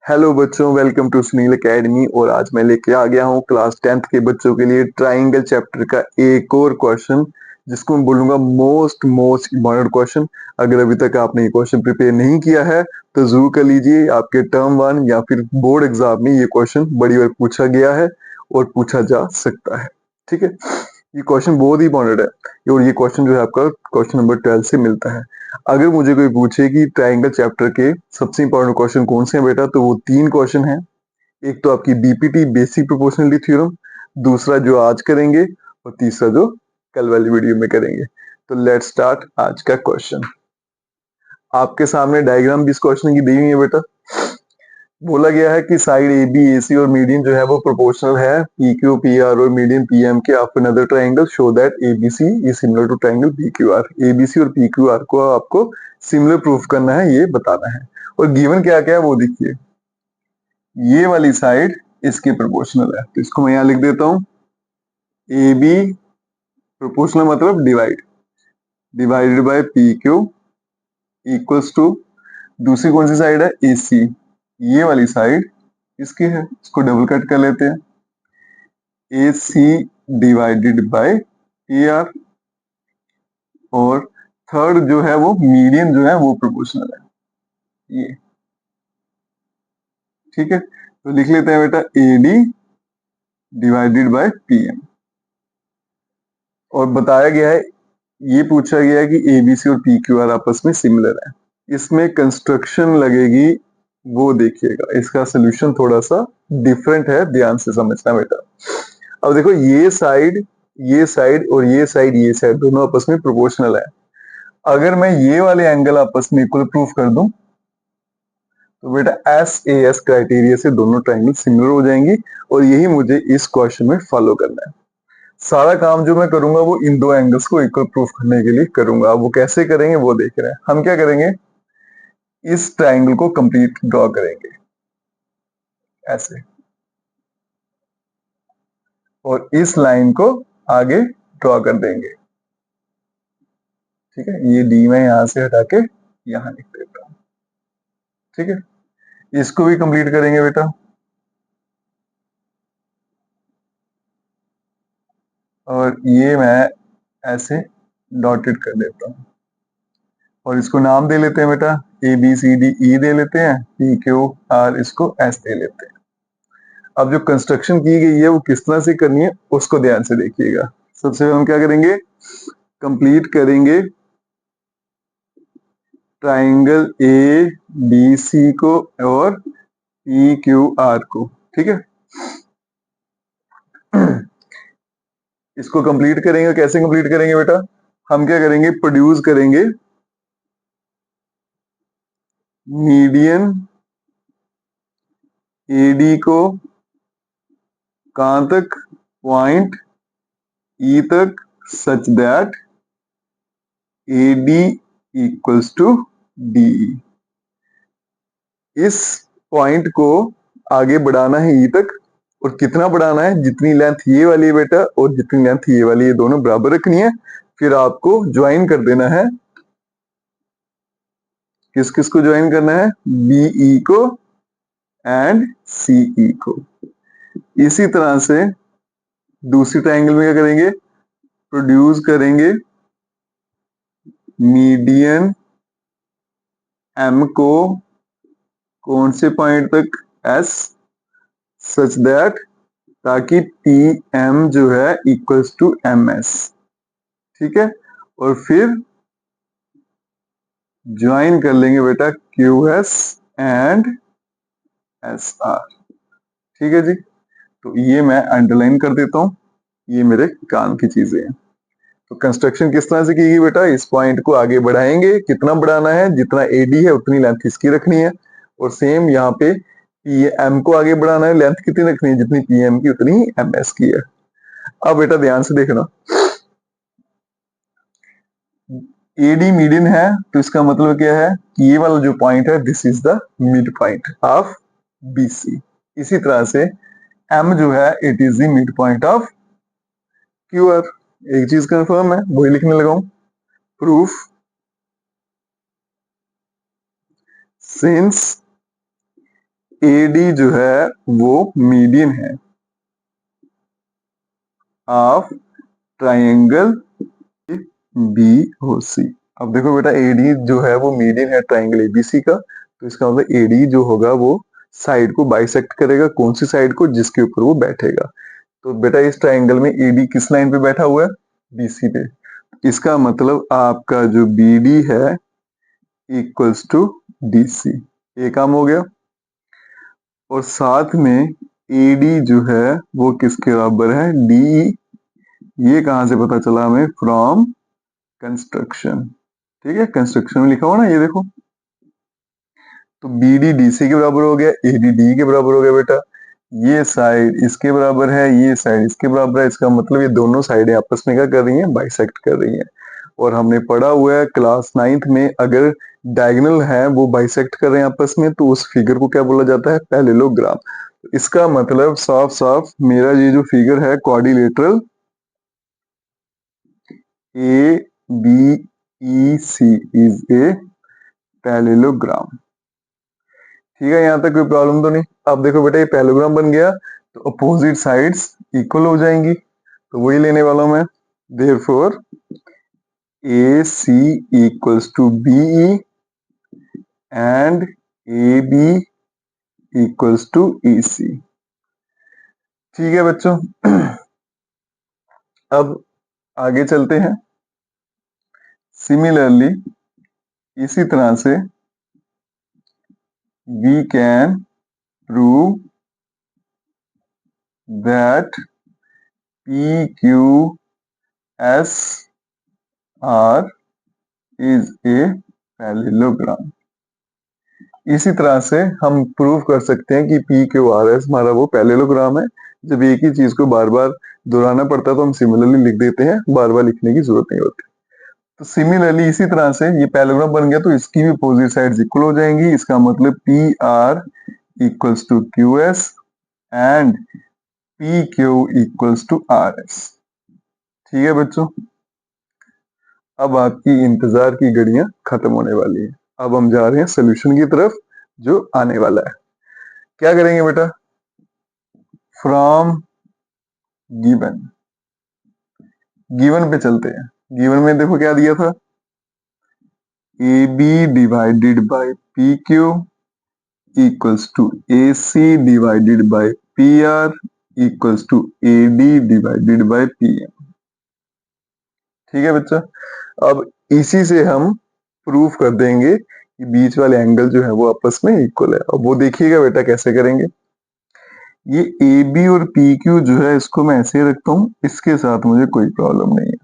Hello बच्चों, welcome to Sunil academy. और आज मैं लेके आ गया हूँ क्लास 10th के बच्चों के लिए ट्राइंगल चैप्टर का एक और क्वेश्चन, जिसको मैं बोलूंगा मोस्ट इम्पोर्टेंट क्वेश्चन। अगर अभी तक आपने ये क्वेश्चन प्रिपेयर नहीं किया है तो जरूर कर लीजिए। आपके टर्म 1 या फिर बोर्ड एग्जाम में ये क्वेश्चन बड़ी बार पूछा गया है और पूछा जा सकता है। ठीक है, ये क्वेश्चन बहुत ही इंपॉर्टेंट है और ये क्वेश्चन जो है आपका क्वेश्चन नंबर 12 से मिलता है। अगर मुझे कोई पूछे कि ट्राइंगल चैप्टर के सबसे इंपॉर्टेंट क्वेश्चन कौन से हैं बेटा, तो वो 3 क्वेश्चन हैं। एक तो आपकी बीपीटी बेसिक प्रोपोर्शनलिटी थ्योरम, दूसरा जो आज करेंगे, और तीसरा जो कल वाली वीडियो में करेंगे। तो लेट्स स्टार्ट आज का क्वेश्चन। आपके सामने डायग्राम भी इस क्वेश्चन की दी हुई है बेटा। बोला गया है कि साइड ए बी ए सी और मीडियन जो है वो प्रोपोर्शनल है पी क्यू पी आर और मीडियन पी एम के। Of another triangle show that A B C is similar to triangle P Q R. A B C और पी क्यू आर को आपको सिमिलर प्रूफ करना है, ये बताना है। और गिवन क्या क्या है वो देखिए। ये वाली साइड इसके प्रोपोर्शनल है, तो इसको मैं यहाँ लिख देता हूँ। ए बी प्रोपोर्शनल मतलब divided by P Q equals to, दूसरी कौन सी साइड है, ए सी। ये वाली साइड इसकी है, इसको डबल कट कर लेते हैं। A C divided by P R. और थर्ड जो है वो मीडियन जो है वो प्रोपोर्शनल है ये। ठीक है, तो लिख लेते हैं बेटा A D divided by P M. और बताया गया है, ये पूछा गया है कि ए बी सी और पी क्यू आर आपस में सिमिलर है। इसमें कंस्ट्रक्शन लगेगी, वो देखिएगा। इसका सोल्यूशन थोड़ा सा डिफरेंट है, ध्यान से समझना बेटा। अब देखो, ये साइड और ये साइड दोनों आपस में प्रोपोर्शनल है। अगर मैं ये वाले एंगल आपस में इक्वल प्रूफ कर दूं तो बेटा एस ए एस क्राइटेरिया से दोनों ट्राइंगल सिमिलर हो जाएंगी। और यही मुझे इस क्वेश्चन में फॉलो करना है। सारा काम जो मैं करूंगा वो इन दो एंगल्स को इक्वल प्रूफ करने के लिए करूंगा। वो कैसे करेंगे वो देख रहे हैं। हम क्या करेंगे, इस ट्राइंगल को कंप्लीट ड्रॉ करेंगे ऐसे, और इस लाइन को आगे ड्रॉ कर देंगे। ठीक है, ये डी मैं यहां से हटा के यहां लिख देता हूं। ठीक है, इसको भी कंप्लीट करेंगे बेटा। और ये मैं ऐसे डॉटेड कर देता हूं और इसको नाम दे लेते हैं बेटा, ए बी सी डी ई दे लेते हैं, पी क्यू आर इसको एस दे लेते हैं। अब जो कंस्ट्रक्शन की गई है वो किस तरह से करनी है उसको ध्यान से देखिएगा। सबसे पहले हम क्या करेंगे, कंप्लीट करेंगे ट्राइंगल ए बी सी को और पी क्यू आर को। ठीक है, इसको कंप्लीट करेंगे। कैसे कंप्लीट करेंगे बेटा, हम क्या करेंगे, प्रोड्यूस करेंगे मीडियन एडी को कहां तक, पॉइंट ई तक, such that AD equals to D. इस पॉइंट को आगे बढ़ाना है ई तक, और कितना बढ़ाना है, जितनी लेंथ ये वाली है बेटा और जितनी लेंथ ये वाली है दोनों बराबर रखनी है। फिर आपको ज्वाइन कर देना है, किस किस को ज्वाइन करना है, बीई को एंड सीई को। इसी तरह से दूसरी ट्राइंगल में क्या करेंगे, प्रोड्यूस करेंगे मीडियन एम को कौन से पॉइंट तक, एस, सच दैट, ताकि पी एम जो है इक्वल्स टू एम एस। ठीक है, और फिर ज्वाइन कर लेंगे बेटा Q S and S R. ठीक है जी, तो ये मैं अंडरलाइन कर देता हूं, ये मेरे काम की चीजें हैं। तो कंस्ट्रक्शन किस तरह से की गई बेटा, इस पॉइंट को आगे बढ़ाएंगे, कितना बढ़ाना है, जितना एडी है उतनी लेंथ इसकी रखनी है। और सेम यहाँ पे पी एम को आगे बढ़ाना है, लेंथ कितनी रखनी है, जितनी पी एम की उतनी एम एस की है। अब बेटा ध्यान से देखना, एडी मीडियन है तो इसका मतलब क्या है कि ये वाला जो पॉइंट है this is the mid point of BC. इसी तरह से एम जो है it is the mid point of Q R. एक चीज कंफर्म है, वही लिखने लगा हूं, प्रूफ सिंस AD जो है वो मीडियन है ऑफ ट्राइंगल BOC। अब देखो बेटा AD जो है वो मीडियन है ट्राइंगल ABC का, तो इसका मतलब AD जो होगा वो साइड को बाइसेक्ट करेगा, कौन सी साइड को, जिसके ऊपर वो बैठेगा। तो बेटा इस ट्राइंगल में AD किस लाइन पे बैठा हुआ है, BC पे। इसका मतलब आपका जो BD है इक्वल्स टू DC, ये काम हो गया। और साथ में AD जो है वो किसके बराबर है, DE। ये कहां से पता चला हमें, फ्रॉम कंस्ट्रक्शन। ठीक है, कंस्ट्रक्शन में लिखा हुआ ना, ये देखो। तो BD DC के बराबर हो गया, AD DE के बराबर हो गया बेटा। ये साइड इसके बराबर है, ये साइड इसके बराबर है, इसका मतलब ये दोनों साइडें आपस में क्या कर रही हैं, बाइसेक्ट कर रही हैं। और हमने पढ़ा हुआ है क्लास 9th में, अगर डायगोनल है वो बाइसेक्ट कर रहे हैं आपस में, तो उस फिगर को क्या बोला जाता है, पैरेललोग्राम। इसका मतलब साफ साफ मेरा ये जो फिगर है quadrilateral ABC is a parallelogram. ठीक है, यहाँ तक कोई प्रॉब्लम तो नहीं। अब देखो बेटा ये पैरेललोग्राम बन गया, तो अपोजिट साइड्स इक्वल हो जाएंगी, तो वही लेने वाला हूं मैं। Therefore AC equals to BE and AB equals to EC। ठीक है बच्चों, अब आगे चलते हैं। सिमिलरली इसी तरह से we can prove that PQS R is a parallelogram। इसी तरह से हम प्रूव कर सकते हैं कि PQRS हमारा वो पैरेललोग्राम है। जब एक ही चीज को बार बार दोहराना पड़ता है तो हम सिमिलरली लिख देते हैं, बार बार लिखने की जरूरत नहीं होती। तो सिमिलरली इसी तरह से ये पैरेललोग्राम बन गया, तो इसकी भी अपोजिट साइड्स इक्वल हो जाएंगी। इसका मतलब PR equals to QS and PQ equals to RS। ठीक है बच्चों, अब आपकी इंतजार की घड़ियां खत्म होने वाली है। अब हम जा रहे हैं सोल्यूशन की तरफ जो आने वाला है। क्या करेंगे बेटा, फ्रॉम गिवन, गिवन पे चलते हैं। गिवन में देखो क्या दिया था, AB divided by PQ equals to AC divided by PR equals to AD divided by PM। ठीक है बच्चा, अब इसी से हम प्रूफ कर देंगे कि बीच वाले एंगल जो है वो आपस में इक्वल है। अब वो देखिएगा बेटा कैसे करेंगे। ये AB और PQ जो है इसको मैं ऐसे ही रखता हूं, इसके साथ मुझे कोई प्रॉब्लम नहीं है।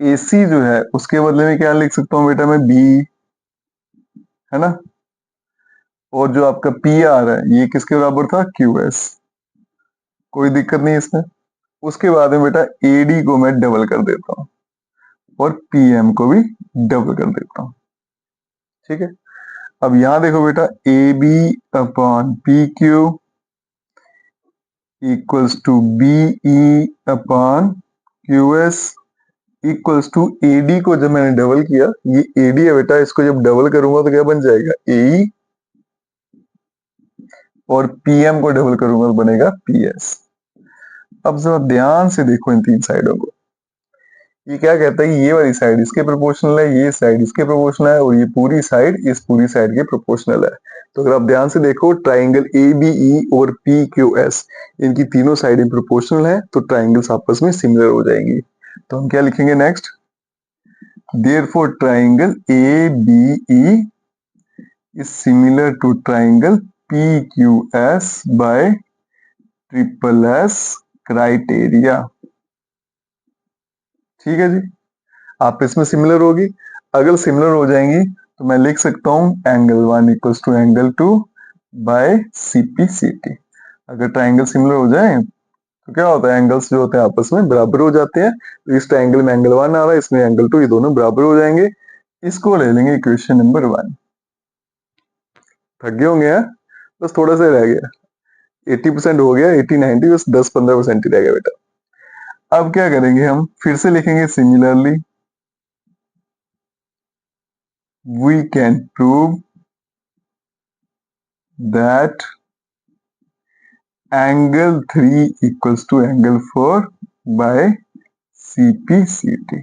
AC जो है उसके बदले में क्या लिख सकता हूँ बेटा मैं, B, है ना। और जो आपका PR है ये किसके बराबर था, QS। कोई दिक्कत नहीं इसमें। उसके बाद में बेटा AD को मैं डबल कर देता हूँ और PM को भी डबल कर देता हूँ। ठीक है, अब यहां देखो बेटा AB upon PQ equals to BE upon QS equals to AD को जब मैंने डबल किया, ये AD है बेटा, इसको जब डबल करूंगा तो क्या बन जाएगा, AE, और PM को डबल करूंगा तो बनेगा PS। अब जरा ध्यान से देखो इन तीन साइडों को। ये क्या कहता है, ये वाली साइड इसके प्रोपोर्शनल है, ये साइड इसके प्रोपोर्शनल है, और ये पूरी साइड इस पूरी साइड के प्रोपोर्शनल है। तो अगर आप ध्यान से देखो ट्राइंगल ABE और PQS, इनकी तीनों साइडें प्रोपोर्शनल है, तो ट्राइंगल्स आपस में सिमिलर हो जाएंगी। तो हम क्या लिखेंगे next, therefore triangle ABE is similar to triangle PQS by triple S criteria. ठीक है जी, आपस में सिमिलर होगी। अगर सिमिलर हो जाएंगी तो मैं लिख सकता हूं angle 1 equals to angle 2 by CPCT। अगर ट्राइंगल सिमिलर हो जाए तो क्या होता है, एंगल्स जो होते हैं आपस में बराबर हो जाते हैं। तो इस ट्राइंगल में एंगल 1 आ रहा है, इसमें एंगल 2, ये दोनों बराबर हो जाएंगे। इसको ले लेंगे इक्वेशन नंबर 1। थक गए होंगे यार, बस थोड़ा सा रह गया, 80% हो गया, 80-90, बस 10-15% ही रह गया बेटा। अब क्या करेंगे, हम फिर से लिखेंगे similarly we can prove that angle 3 equals to angle 4 by CPCT।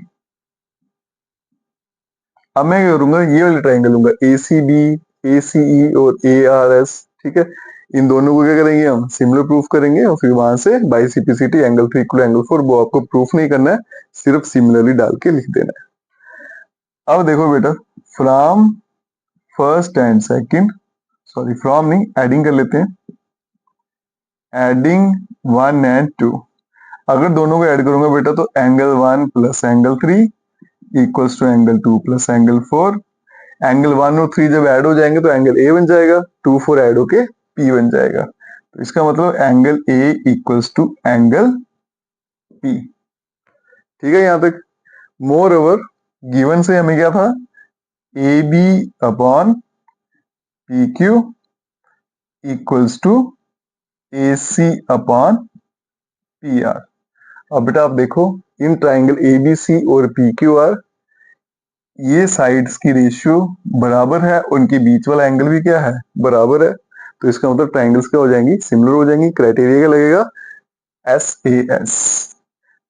अब मैं क्या करूंगा, ये वाले ट्राइंगल लूंगा ACB, ACE और ARS, ठीक है। इन दोनों को क्या करेंगे, हम सिमिलर प्रूफ करेंगे और फिर वहां से by CPCT angle 3 equal angle 4, वो आपको प्रूफ नहीं करना है, सिर्फ सिमिलरली डाल के लिख देना है। अब देखो बेटा, from first and second, sorry from नहीं, एडिंग कर लेते हैं, एडिंग 1 एंड 2। अगर दोनों को ऐड करूंगा बेटा तो angle 1 plus angle 3 equals to angle 2 plus angle 4। Angle 1 और 3 जब ऐड हो जाएंगे तो एंगल A बन जाएगा, 2 4 ऐड होके P बन जाएगा। तो इसका मतलब angle A equals to angle P। ठीक है यहां तक। मोर ओवर गिवन से हमें क्या था, AB upon PQ equals to AC upon PR। अब बेटा आप देखो, इन ट्राइंगल ABC और PQR ये साइड्स की रेशियो बराबर है, उनके बीच वाला एंगल भी क्या है, बराबर है। तो इसका मतलब ट्राइंगल्स क्या हो जाएंगी, सिमिलर हो जाएंगी। क्राइटेरिया क्या लगेगा, SAS।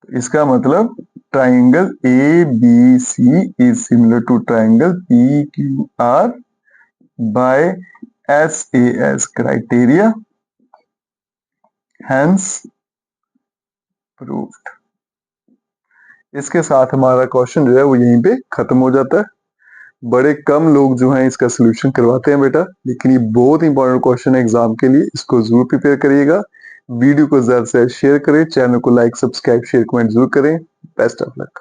तो इसका मतलब triangle ABC is similar to triangle PQR by SAS criteria, hence proved. इसके साथ हमारा क्वेश्चन जो है वो यहीं पे खत्म हो जाता है। बड़े कम लोग जो हैं इसका सोल्यूशन करवाते हैं बेटा, लेकिन ये बहुत इंपॉर्टेंट क्वेश्चन है एग्जाम के लिए, इसको जरूर प्रिपेयर करिएगा। वीडियो को ज्यादा से शेयर करें, चैनल को लाइक सब्सक्राइब शेयर कमेंट जरूर करें। Best of luck.